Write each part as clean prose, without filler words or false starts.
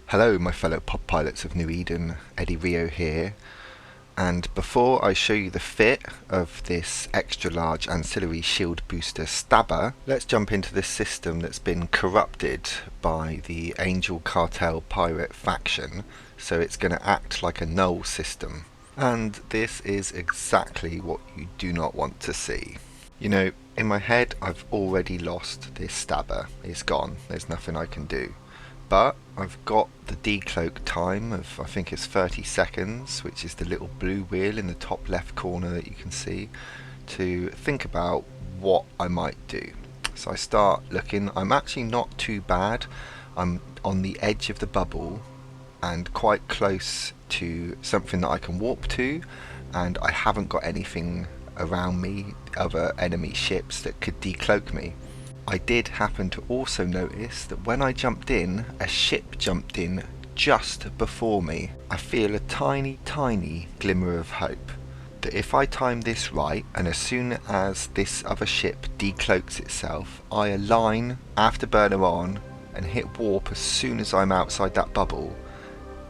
Hello my fellow pod pilots of New Eden, EddieRio here, and before I show you the fit of this extra large ancillary shield booster stabber, let's jump into this system that's been corrupted by the Angel Cartel pirate faction, so it's going to act like a null system. And this is exactly what you do not want to see. You know, in my head I've already lost this stabber, it's gone, there's nothing I can do. But I've got the decloak time of, I think it's 30 seconds, which is the little blue wheel in the top left corner that you can see, to think about what I might do. So I start looking. I'm actually not too bad. I'm on the edge of the bubble and quite close to something that I can warp to, and I haven't got anything around me, other enemy ships that could decloak me. I did happen to also notice that when I jumped in, a ship jumped in just before me. I feel a tiny glimmer of hope that if I time this right, and as soon as this other ship decloaks itself, I align afterburner on and hit warp as soon as I'm outside that bubble,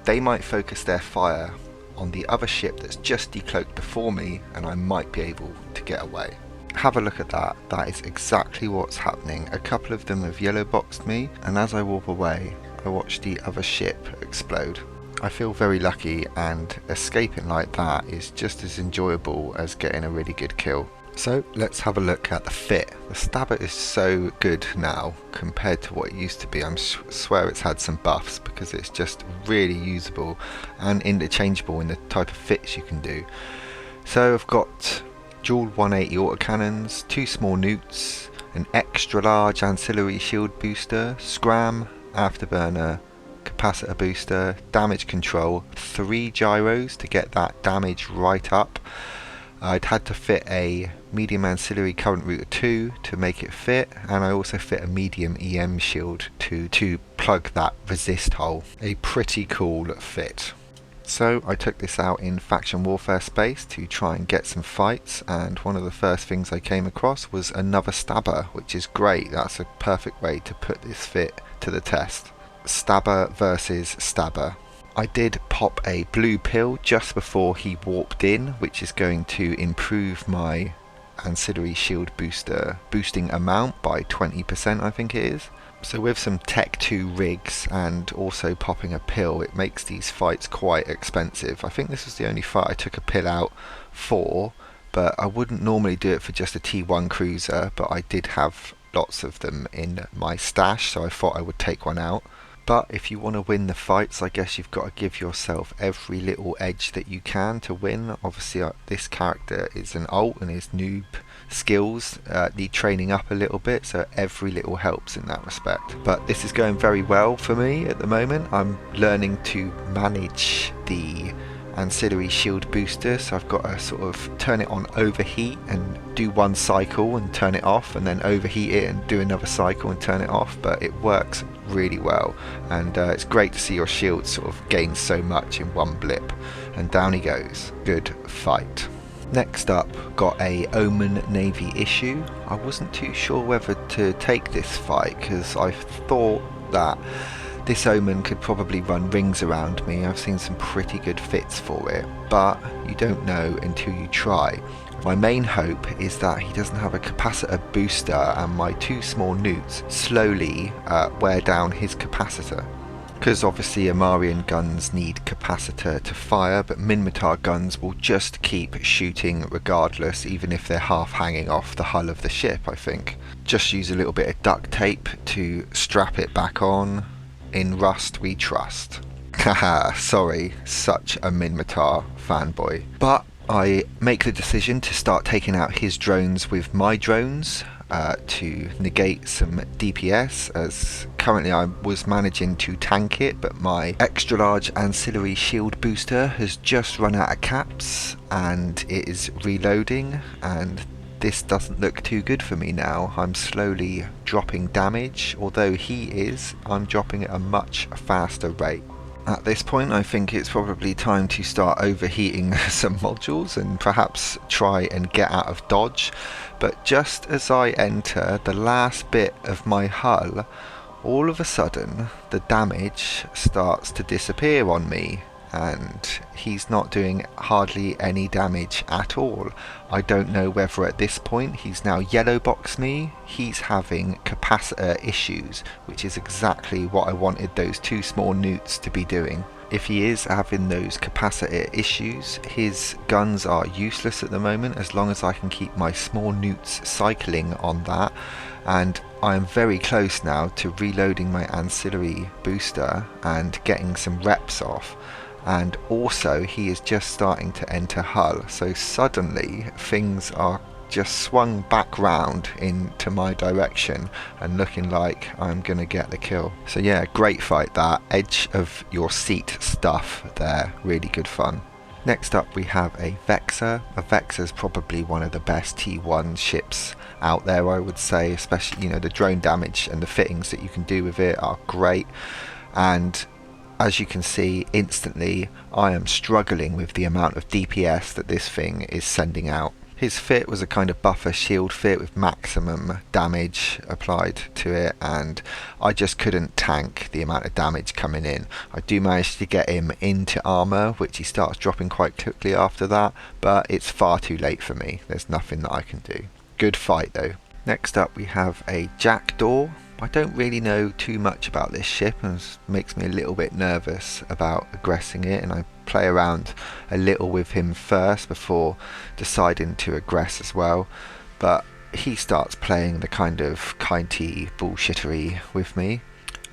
they might focus their fire on the other ship that's just decloaked before me, and I might be able to get away. Have a look at that. That is exactly what's happening. A couple of them have yellow boxed me, and as I warp away I watch the other ship explode. I feel very lucky, and escaping like that is just as enjoyable as getting a really good kill. So let's have a look at the fit. The stabber is so good now compared to what it used to be. I swear it's had some buffs, because it's just really usable and interchangeable in the type of fits you can do. So I've got dual 180 autocannons, 2 small newts, an extra large ancillary shield booster, scram, afterburner, capacitor booster, damage control, 3 gyros to get that damage right up. I'd had to fit a medium ancillary current router 2 to make it fit, and I also fit a medium EM shield to plug that resist hole. A pretty cool fit. So I took this out in faction warfare space to try and get some fights, and one of the first things I came across was another stabber, which is great. That's a perfect way to put this fit to the test. Stabber versus stabber. I did pop a blue pill just before he warped in, which is going to improve my ancillary shield booster boosting amount by 20%, I think it is. So with some Tech 2 rigs and also popping a pill, it makes these fights quite expensive. I think this was the only fight I took a pill out for, but I wouldn't normally do it for just a T1 cruiser, but I did have lots of them in my stash, so I thought I would take one out. But if you want to win the fights, I guess you've got to give yourself every little edge that you can to win. Obviously this character is an alt, and his noob skills need training up a little bit, so every little helps in that respect. But this is going very well for me at the moment. I'm learning to manage the ancillary shield booster, so I've got to sort of turn it on overheat and do one cycle and turn it off, and then overheat it and do another cycle and turn it off, but it works really well, and it's great to see your shield sort of gain so much in one blip. And down he goes. Good fight. Next up, got a Omen Navy issue. I wasn't too sure whether to take this fight, because I thought that this Omen could probably run rings around me. I've seen some pretty good fits for it, but you don't know until you try. My main hope is that he doesn't have a capacitor booster and my 2 small newts slowly wear down his capacitor. Because obviously Amarian guns need capacitor to fire, but Minmatar guns will just keep shooting regardless, even if they're half hanging off the hull of the ship, I think. Just use a little bit of duct tape to strap it back on. In Rust we trust. Haha, sorry, such a Minmatar fanboy. But I make the decision to start taking out his drones with my drones to negate some DPS, as currently I was managing to tank it, but my extra large ancillary shield booster has just run out of caps and it is reloading, and this doesn't look too good for me now. I'm slowly dropping damage, although I'm dropping at a much faster rate. At this point I think it's probably time to start overheating some modules and perhaps try and get out of dodge, but just as I enter the last bit of my hull, all of a sudden the damage starts to disappear on me, and he's not doing hardly any damage at all. I don't know whether at this point he's now yellow boxed me. He's having capacitor issues, which is exactly what I wanted those two small newts to be doing. If he is having those capacitor issues, his guns are useless at the moment as long as I can keep my small newts cycling on that, and I am very close now to reloading my ancillary booster and getting some reps off. And also he is just starting to enter hull, so suddenly things are just swung back round into my direction and looking like I'm gonna get the kill. So yeah, great fight, that edge of your seat stuff there, really good fun. Next up we have a Vexor. A Vexor is probably one of the best T1 ships out there, I would say, especially, you know, the drone damage and the fittings that you can do with it are great. And as you can see instantly, I am struggling with the amount of DPS that this thing is sending out. His fit was a kind of buffer shield fit with maximum damage applied to it, and I just couldn't tank the amount of damage coming in. I do manage to get him into armor, which he starts dropping quite quickly after that, but it's far too late for me. There's nothing that I can do. Good fight though. Next up we have a Jackdaw. I don't really know too much about this ship, and it makes me a little bit nervous about aggressing it, and I play around a little with him first before deciding to aggress as well. But he starts playing the kind of kindy bullshittery with me.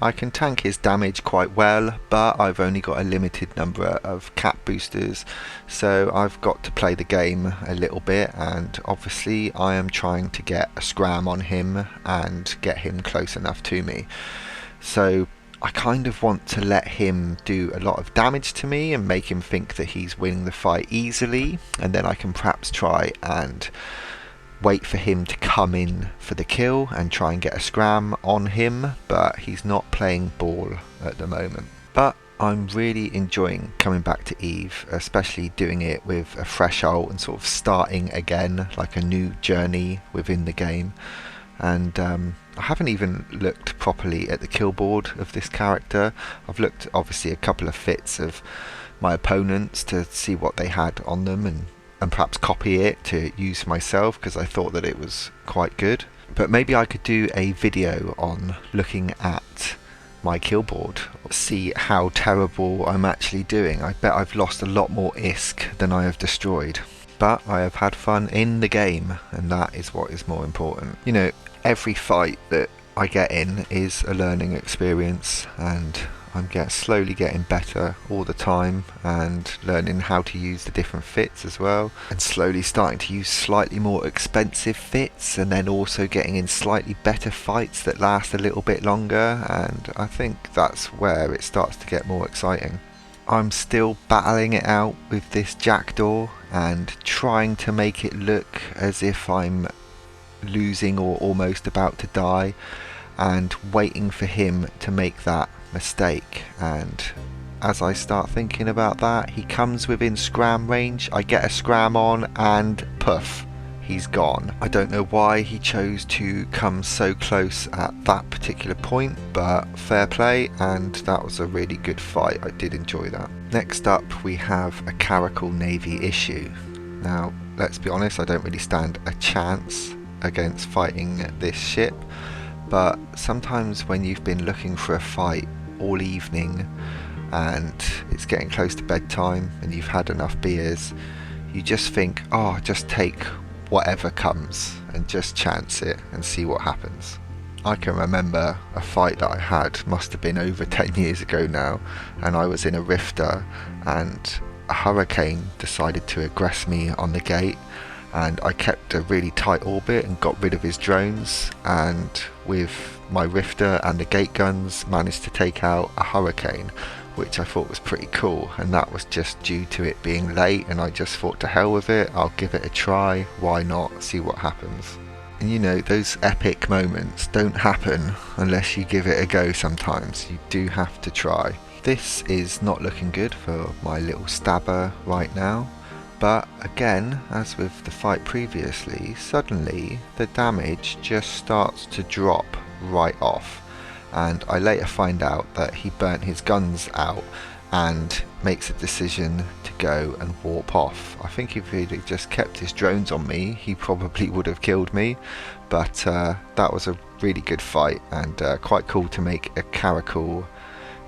I can tank his damage quite well, but I've only got a limited number of cap boosters, so I've got to play the game a little bit, and obviously I am trying to get a scram on him and get him close enough to me. So I kind of want to let him do a lot of damage to me and make him think that he's winning the fight easily, and then I can perhaps try and wait for him to come in for the kill and try and get a scram on him, but he's not playing ball at the moment. But I'm really enjoying coming back to EvE, especially doing it with a fresh ult and sort of starting again, like a new journey within the game. And I haven't even looked properly at the kill board of this character. I've looked obviously a couple of fits of my opponents to see what they had on them, and perhaps copy it to use myself because I thought that it was quite good. But maybe I could do a video on looking at my kill board, see how terrible I'm actually doing. I bet I've lost a lot more ISK than I have destroyed. But I have had fun in the game, and that is what is more important. You know, every fight that I get in is a learning experience, and I'm slowly getting better all the time and learning how to use the different fits as well, and slowly starting to use slightly more expensive fits, and then also getting in slightly better fights that last a little bit longer, and I think that's where it starts to get more exciting. I'm still battling it out with this Jackdaw and trying to make it look as if I'm losing or almost about to die, and waiting for him to make that mistake. And as I start thinking about that, he comes within scram range, I get a scram on, and poof, he's gone. I don't know why he chose to come so close at that particular point, but fair play, and that was a really good fight. I did enjoy that. Next up we have a Caracal Navy issue. Now let's be honest, I don't really stand a chance against fighting this ship, but sometimes when you've been looking for a fight all evening and it's getting close to bedtime and you've had enough beers, you just think, oh, just take whatever comes and just chance it and see what happens. I can remember a fight that I had, must have been over 10 years ago now, and I was in a rifter and a hurricane decided to aggress me on the gate, and I kept a really tight orbit and got rid of his drones, and with my rifter and the gate guns managed to take out a hurricane, which I thought was pretty cool. And that was just due to it being late, and I just thought, to hell with it, I'll give it a try, why not, see what happens. And you know, those epic moments don't happen unless you give it a go. Sometimes you do have to try. This is not looking good for my little stabber right now. But again, as with the fight previously, suddenly the damage just starts to drop right off, and I later find out that he burnt his guns out and makes a decision to go and warp off. I think if he'd just kept his drones on me, he probably would have killed me, but that was a really good fight, and quite cool to make a Caracal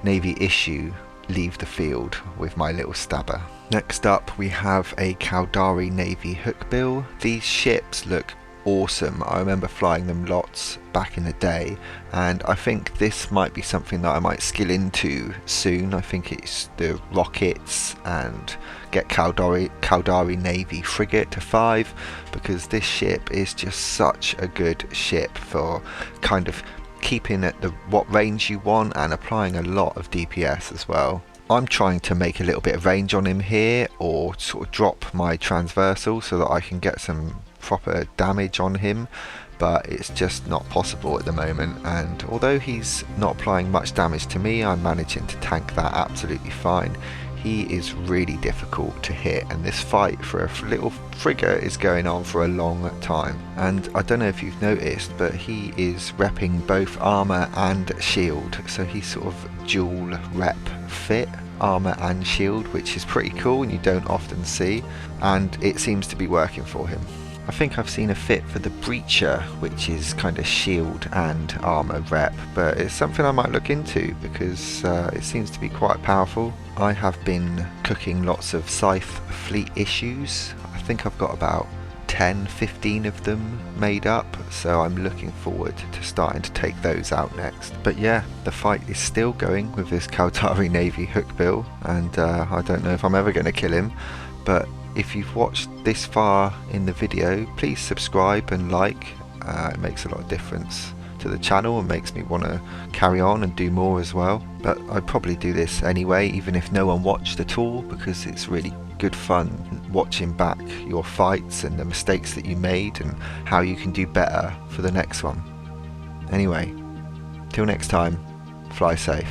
Navy issue leave the field with my little stabber. Next up we have a Caracal Navy Hookbill. These ships look awesome. I remember flying them lots back in the day, and I think this might be something that I might skill soon. I think it's the rockets and get Caracal Navy frigate to 5, because this ship is just such a good ship for kind of keeping at what range you want and applying a lot of DPS as well. I'm trying to make a little bit of range on him here, or sort of drop my transversal so that I can get some proper damage on him, but it's just not possible at the moment, and although he's not applying much damage to me, I'm managing to tank that absolutely fine. He is really difficult to hit, and this fight for a little frigate is going on for a long time. And I don't know if you've noticed, but he is repping both armor and shield, so he's sort of dual rep fit, armor and shield, which is pretty cool and you don't often see, and it seems to be working for him. I think I've seen a fit for the Breacher, which is kind of shield and armor rep, but it's something I might look into because it seems to be quite powerful. I have been cooking lots of Scythe fleet issues. I think I've got about 10-15 of them made up, so I'm looking forward to starting to take those out next. But yeah, the fight is still going with this Caracal Navy Hookbill, and I don't know if I'm ever going to kill him, but if you've watched this far in the video, please subscribe and like. It makes a lot of difference to the channel and makes me want to carry on and do more as well. But I'd probably do this anyway, even if no one watched at all, because it's really good fun watching back your fights and the mistakes that you made and how you can do better for the next one. Anyway, till next time, fly safe.